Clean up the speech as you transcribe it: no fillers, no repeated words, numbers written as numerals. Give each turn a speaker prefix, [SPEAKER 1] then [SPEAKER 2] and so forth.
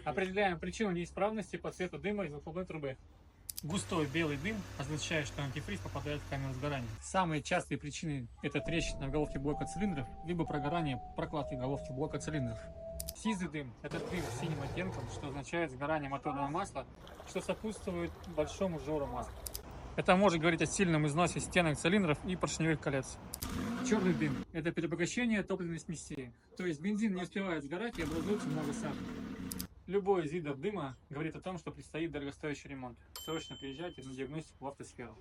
[SPEAKER 1] Определяем причину неисправности по цвету дыма из выхлопной трубы. Густой белый дым означает, что антифриз попадает в камеру сгорания. Самые частые причины – это трещина в головке блока цилиндров, либо прогорание прокладки головки блока цилиндров. Сизый дым – это дым с синим оттенком, что означает сгорание моторного масла, что сопутствует большому жору масла. Это может говорить о сильном износе стенок цилиндров и поршневых колец. Черный дым – это переобогащение топливной смеси, то есть бензин не успевает сгорать и образуется много сажи. Любой из видов дыма говорит о том, что предстоит дорогостоящий ремонт. Срочно приезжайте на диагностику в автосферу.